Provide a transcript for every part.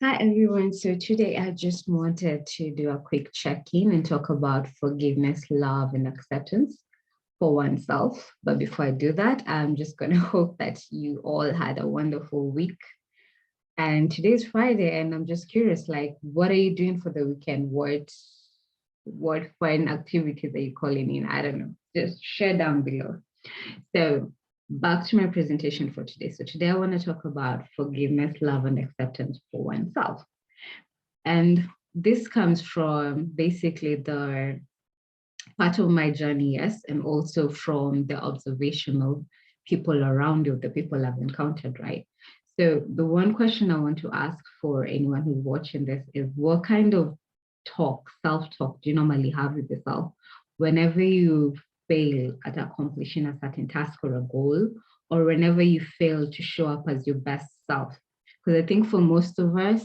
Hi, everyone. So today I just wanted to do a quick check-in and talk about forgiveness, love, and acceptance for oneself. But before I do that, I'm just going to hope that you all had a wonderful week. And today's Friday, and I'm just curious, like, what are you doing for the weekend? What fun activities are you calling in? I don't know. Just share down below. So back to my presentation for today. So today I want to talk about forgiveness, love, and acceptance for oneself. And this comes from basically the part of my journey, yes, and also from the observation of people around you, the people I've encountered, right? So the one question I want to ask for anyone who's watching this is what kind of talk, self-talk do you normally have with yourself whenever you fail at accomplishing a certain task or a goal, or whenever you fail to show up as your best self? Because I think for most of us,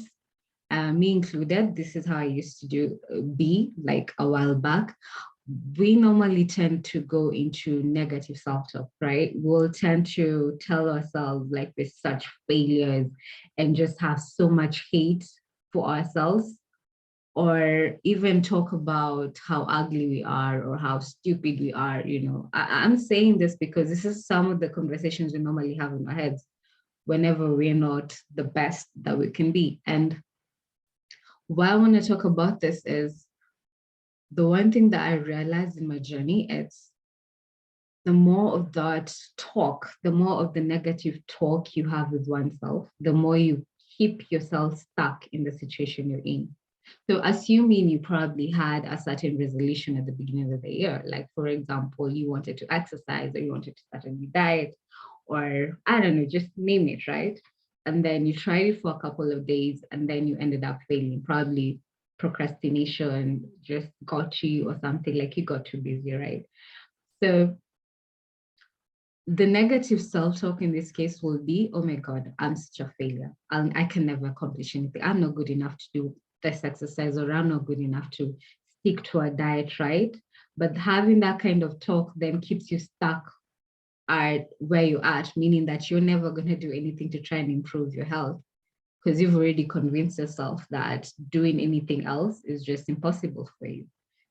me included, this is how I used to be like a while back. We normally tend to go into negative self-talk, right? We'll tend to tell ourselves like we're such failures and just have so much hate for ourselves, or even talk about how ugly we are or how stupid we are. I'm saying this because this is some of the conversations we normally have in our heads whenever we're not the best that we can be. And why I want to talk about this is the one thing that I realized in my journey is the more of that talk, the more of the negative talk you have with oneself, the more you keep yourself stuck in the situation you're in. So assuming you probably had a certain resolution at the beginning of the year, like for example, you wanted to exercise or you wanted to start a new diet, or I don't know, just name it, right? And then you tried it for a couple of days and then you ended up failing. Probably procrastination just got you or something, like you got too busy, right? So the negative self-talk in this case will be, oh my God, I'm such a failure. I can never accomplish anything. I'm not good enough to do this exercise, or I'm not good enough to stick to a diet, right? But having that kind of talk then keeps you stuck at where you're at, meaning that you're never going to do anything to try and improve your health because you've already convinced yourself that doing anything else is just impossible for you.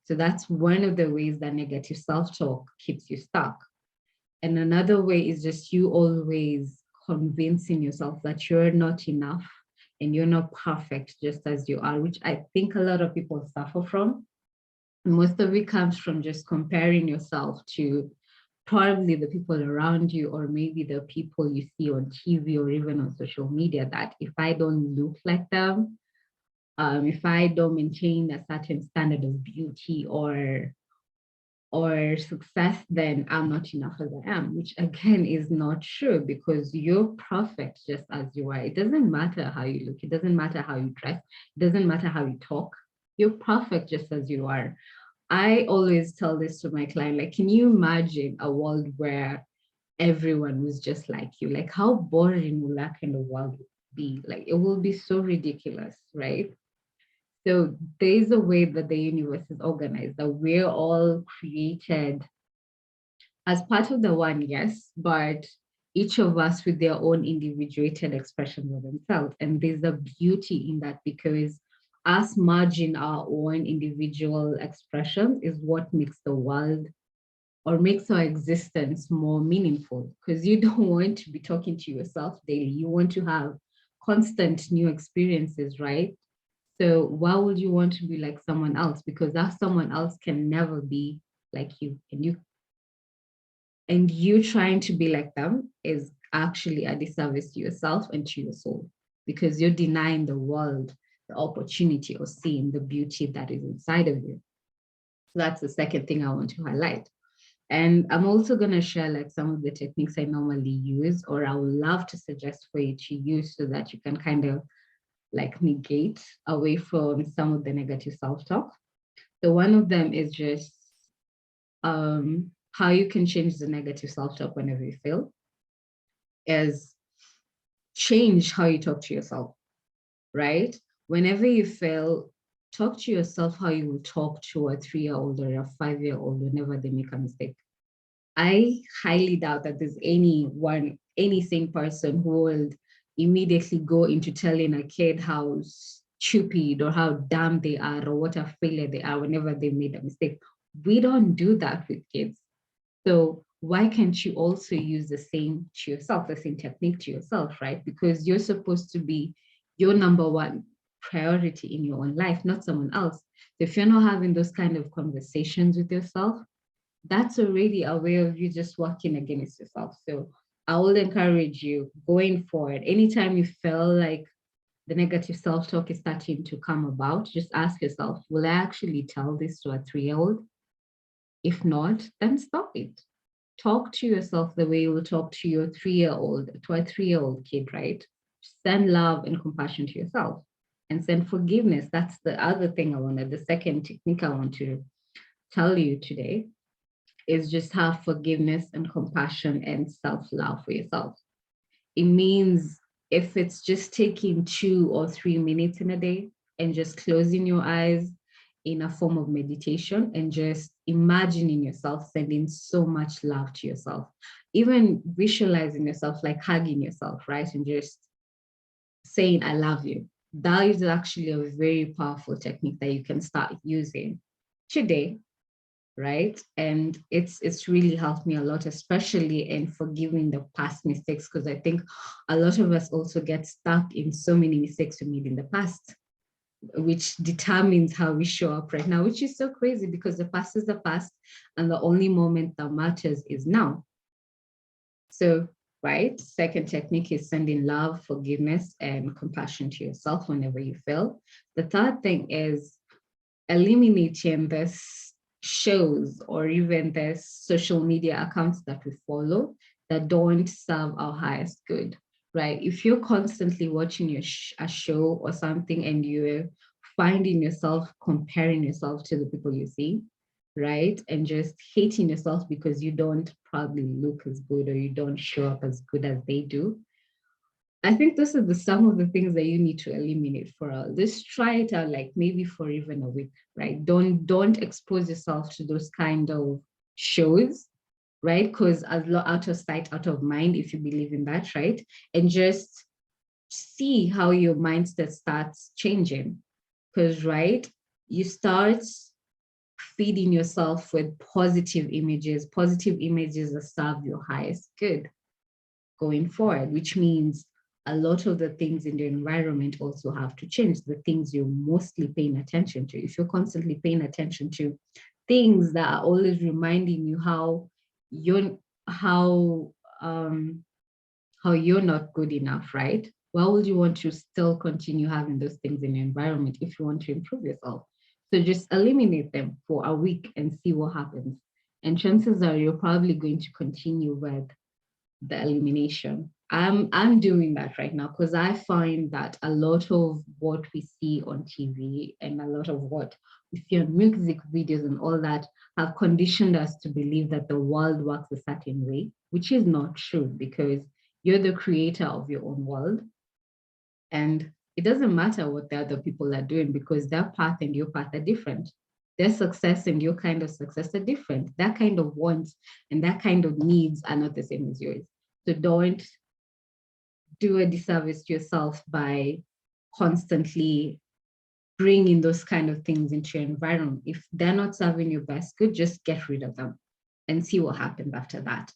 So that's one of the ways that negative self-talk keeps you stuck. And another way is just you always convincing yourself that you're not enough and you're not perfect just as you are, which I think a lot of people suffer from. Most of it comes from just comparing yourself to probably the people around you, or maybe the people you see on TV or even on social media, that if I don't look like them, if I don't maintain a certain standard of beauty or success, then I'm not enough as I am, which again is not true because you're perfect just as you are. It doesn't matter how you look, it doesn't matter how you dress, it doesn't matter how you talk. You're perfect just as you are. I always tell this to my client, like, can you imagine a world where everyone was just like you? Like, how boring will that kind of world be? Like, it will be so ridiculous, right? So there's a way that the universe is organized, that we're all created as part of the one, yes, but each of us with their own individuated expressions of themselves. And there's a beauty in that because us merging our own individual expressions is what makes the world or makes our existence more meaningful, because you don't want to be talking to yourself daily. You want to have constant new experiences, right? So why would you want to be like someone else? Because that someone else can never be like you. And you trying to be like them is actually a disservice to yourself and to your soul, because you're denying the world the opportunity of seeing the beauty that is inside of you. So that's the second thing I want to highlight. And I'm also going to share like some of the techniques I normally use, or I would love to suggest for you to use so that you can kind of like negate away from some of the negative self-talk. So one of them is just how you can change the negative self-talk whenever you fail is change how you talk to yourself, right? Whenever you fail, talk to yourself how you would talk to a 3-year-old or a 5-year-old whenever they make a mistake. I highly doubt that there's any sane person who will immediately go into telling a kid how stupid or how dumb they are or what a failure they are whenever they made a mistake. We don't do that with kids. So why can't you also use the same to yourself, the same technique to yourself, right? Because you're supposed to be your number one priority in your own life, not someone else. So if you're not having those kind of conversations with yourself, that's already a way of you just working against yourself. So I will encourage you going forward. Anytime you feel like the negative self-talk is starting to come about, just ask yourself, will I actually tell this to a 3-year-old? If not, then stop it. Talk to yourself the way you will talk to your 3-year-old, to a 3-year-old kid, right? Send love and compassion to yourself and send forgiveness. That's the other thing the second technique I want to tell you today is just have forgiveness and compassion and self-love for yourself. It means if it's just taking 2 or 3 minutes in a day and just closing your eyes in a form of meditation and just imagining yourself sending so much love to yourself, even visualizing yourself like hugging yourself, right? And just saying, I love you. That is actually a very powerful technique that you can start using today, right? And it's really helped me a lot, especially in forgiving the past mistakes, because I think a lot of us also get stuck in so many mistakes we made in the past, which determines how we show up right now, which is so crazy because the past is the past and the only moment that matters is now. So, right, second technique is sending love, forgiveness, and compassion to yourself whenever you fail. The third thing is eliminating this shows or even the social media accounts that we follow that don't serve our highest good, right? If you're constantly watching a show or something and you're finding yourself comparing yourself to the people you see, right? And just hating yourself because you don't probably look as good or you don't show up as good as they do, I think this is some of the things that you need to eliminate for all. Just try it out, like maybe for even a week, right? Don't expose yourself to those kind of shows, right? Because out of sight, out of mind, if you believe in that, right? And just see how your mindset starts changing. Because, right, you start feeding yourself with positive images that serve your highest good going forward, which means a lot of the things in the environment also have to change, the things you're mostly paying attention to. If you're constantly paying attention to things that are always reminding you how you're not good enough, right? Why would you want to still continue having those things in your environment if you want to improve yourself? So just eliminate them for a week and see what happens. And chances are you're probably going to continue with the elimination. I'm doing that right now because I find that a lot of what we see on TV and a lot of what we see on music videos and all that have conditioned us to believe that the world works a certain way, which is not true because you're the creator of your own world. And it doesn't matter what the other people are doing because their path and your path are different. Their success and your kind of success are different. That kind of wants and that kind of needs are not the same as yours. So don't do a disservice to yourself by constantly bringing those kind of things into your environment. If they're not serving your best good, just get rid of them and see what happens after that.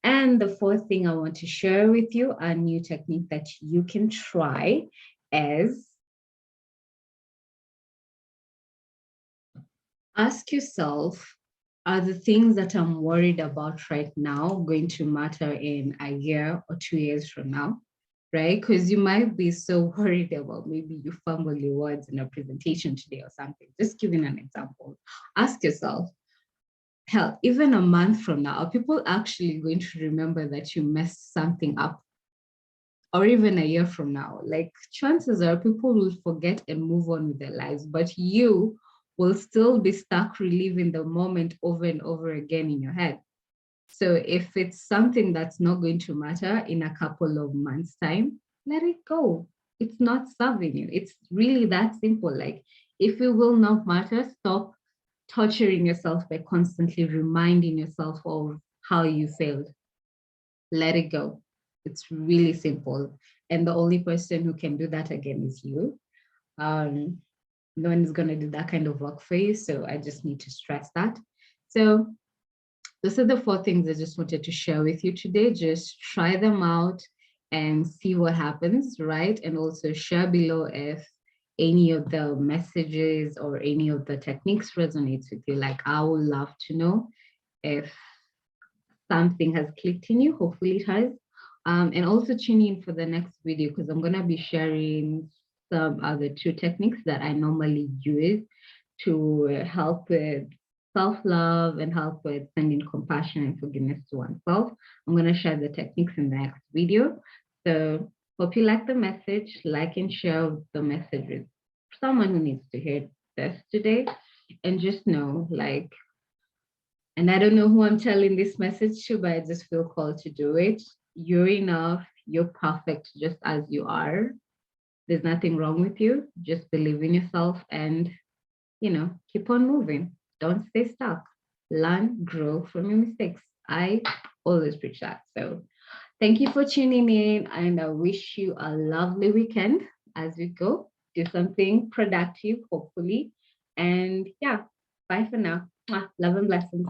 And the fourth thing I want to share with you, a new technique that you can try is ask yourself, are the things that I'm worried about right now going to matter in a year or 2 years from now? Right? Because you might be so worried about maybe you fumble your words in a presentation today or something. Just giving an example. Ask yourself, hell, even a month from now, are people actually going to remember that you messed something up? Or even a year from now, like chances are people will forget and move on with their lives, but you will still be stuck reliving the moment over and over again in your head. So if it's something that's not going to matter in a couple of months' time, let it go. It's not serving you. It's really that simple. Like if it will not matter, stop torturing yourself by constantly reminding yourself of how you failed. Let it go. It's really simple. And the only person who can do that again is you. Um, no one is going to do that kind of work for you. So I just need to stress that. So those are the 4 things I just wanted to share with you today. Just try them out and see what happens, right? And also share below if any of the messages or any of the techniques resonates with you. Like, I would love to know if something has clicked in you. Hopefully it has. And also tune in for the next video, because I'm going to be sharing some other 2 techniques that I normally use to help with self-love and help with sending compassion and forgiveness to oneself. I'm going to share the techniques in the next video. So hope you like the message, like and share the message with someone who needs to hear this today. And just know, like, and I don't know who I'm telling this message to, but I just feel called to do it. You're enough. You're perfect just as you are. There's nothing wrong with you. Just believe in yourself and, keep on moving. Don't stay stuck. Learn, grow from your mistakes. I always preach that. So thank you for tuning in, and I wish you a lovely weekend as we go. Do something productive, hopefully. And yeah, bye for now. Love and blessings.